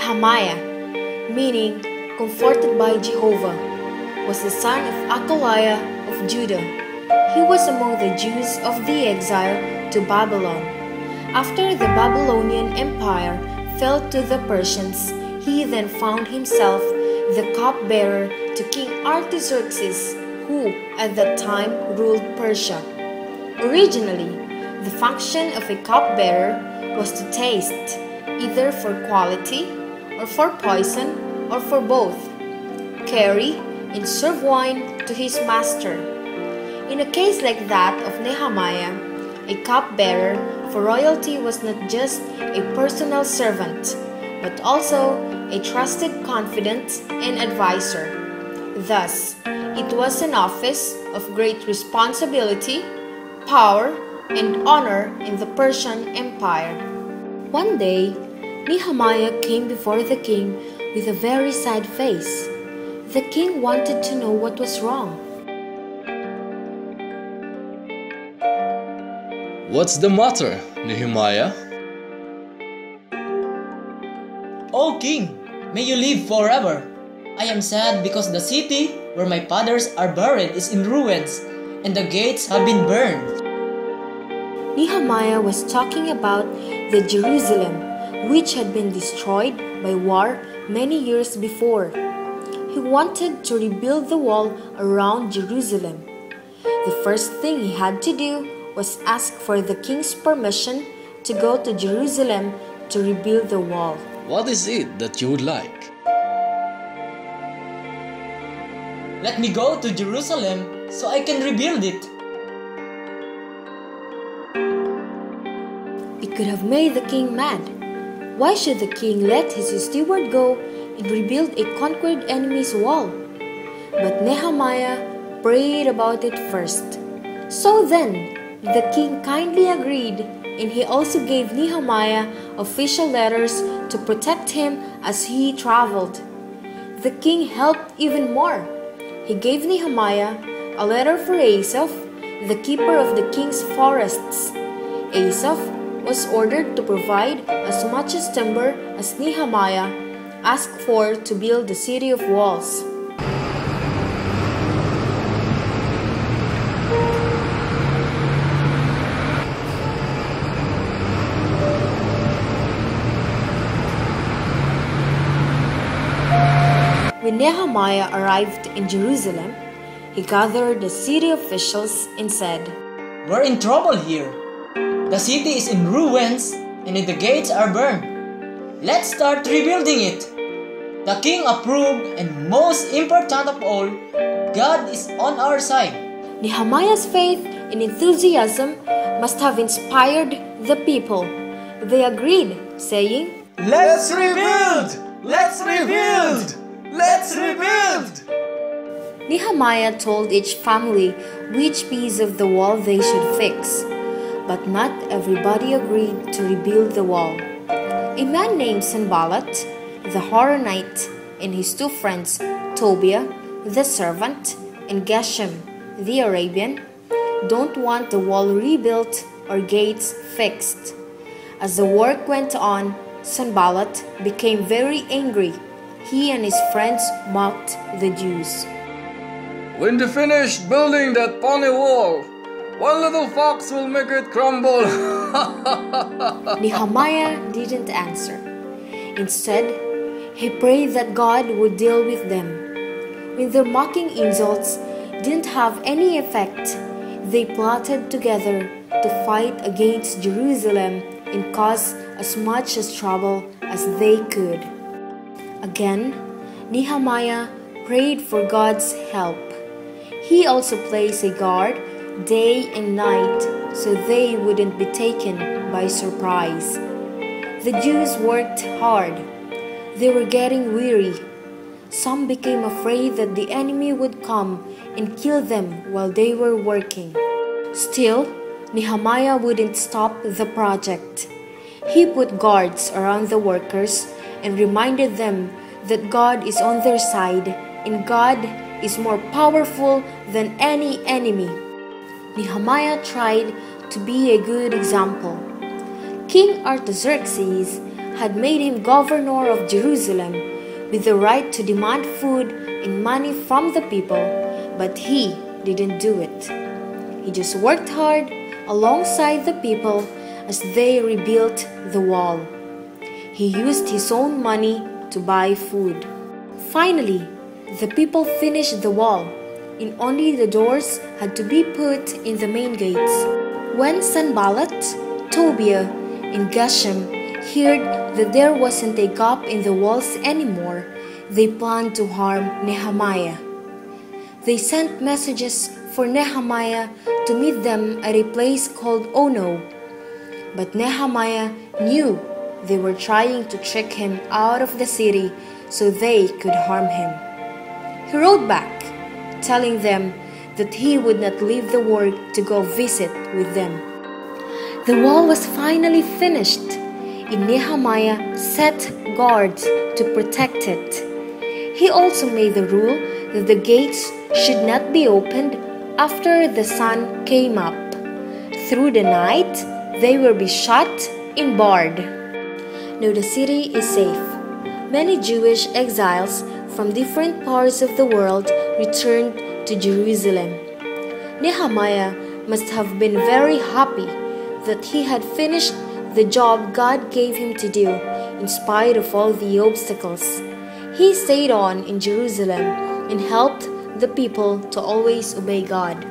Nehemiah, meaning comforted by Jehovah, was the son of Akaliah of Judah. He was among the Jews of the exile to Babylon. After the Babylonian Empire fell to the Persians, he then found himself the cupbearer to King Artaxerxes, who at that time ruled Persia. Originally, the function of a cupbearer was to taste, either for quality or for poison or for both, carry and serve wine to his master. In a case like that of Nehemiah, a cupbearer for royalty was not just a personal servant, but also a trusted confidant and advisor. Thus, it was an office of great responsibility, power, and honor in the Persian Empire. One day, Nehemiah came before the king with a very sad face. The king wanted to know what was wrong. What's the matter, Nehemiah? O king, may you live forever. I am sad because the city where my fathers are buried is in ruins, and the gates have been burned. Nehemiah was talking about the Jerusalem, which had been destroyed by war many years before. He wanted to rebuild the wall around Jerusalem. The first thing he had to do was ask for the king's permission to go to Jerusalem to rebuild the wall. What is it that you would like? Let me go to Jerusalem so I can rebuild it. It could have made the king mad. Why should the king let his steward go and rebuild a conquered enemy's wall? But Nehemiah prayed about it first. So then, the king kindly agreed, and he also gave Nehemiah official letters to protect him as he traveled. The king helped even more. He gave Nehemiah a letter for Asaph, the keeper of the king's forests. Asaph was ordered to provide as much as timber as Nehemiah asked for to build the city of walls. When Nehemiah arrived in Jerusalem, he gathered the city officials and said, We're in trouble here. The city is in ruins and the gates are burned. Let's start rebuilding it. The king approved, and most important of all, God is on our side. Nehemiah's faith and enthusiasm must have inspired the people. They agreed, saying, Let's rebuild! Let's rebuild! Let's rebuild! Nehemiah told each family which piece of the wall they should fix, but not everybody agreed to rebuild the wall. A man named Sanballat, the Horonite, and his two friends, Tobiah, the servant, and Geshem, the Arabian, don't want the wall rebuilt or gates fixed. As the work went on, Sanballat became very angry. He and his friends mocked the Jews. When they finish building that funny wall, one little fox will make it crumble. Nehemiah didn't answer. Instead, he prayed that God would deal with them. When their mocking insults didn't have any effect, they plotted together to fight against Jerusalem and cause as much trouble as they could. Again, Nehemiah prayed for God's help. He also placed a guard day and night so they wouldn't be taken by surprise. The Jews worked hard. They were getting weary. Some became afraid that the enemy would come and kill them while they were working. Still, Nehemiah wouldn't stop the project. He put guards around the workers and reminded them that God is on their side and God is more powerful than any enemy. Nehemiah tried to be a good example. King Artaxerxes had made him governor of Jerusalem with the right to demand food and money from the people, but he didn't do it. He just worked hard alongside the people as they rebuilt the wall. He used his own money to buy food. Finally, the people finished the wall, and only the doors had to be put in the main gates. When Sanballat, Tobiah, and Geshem heard that there wasn't a gap in the walls anymore, they planned to harm Nehemiah. They sent messages for Nehemiah to meet them at a place called Ono. But Nehemiah knew they were trying to trick him out of the city so they could harm him. He wrote back, telling them that he would not leave the work to go visit with them. The wall was finally finished, and Nehemiah set guards to protect it. He also made the rule that the gates should not be opened after the sun came up. Through the night, they will be shut and barred. Now the city is safe. Many Jewish exiles from different parts of the world returned to Jerusalem. Nehemiah must have been very happy that he had finished the job God gave him to do in spite of all the obstacles. He stayed on in Jerusalem and helped the people to always obey God.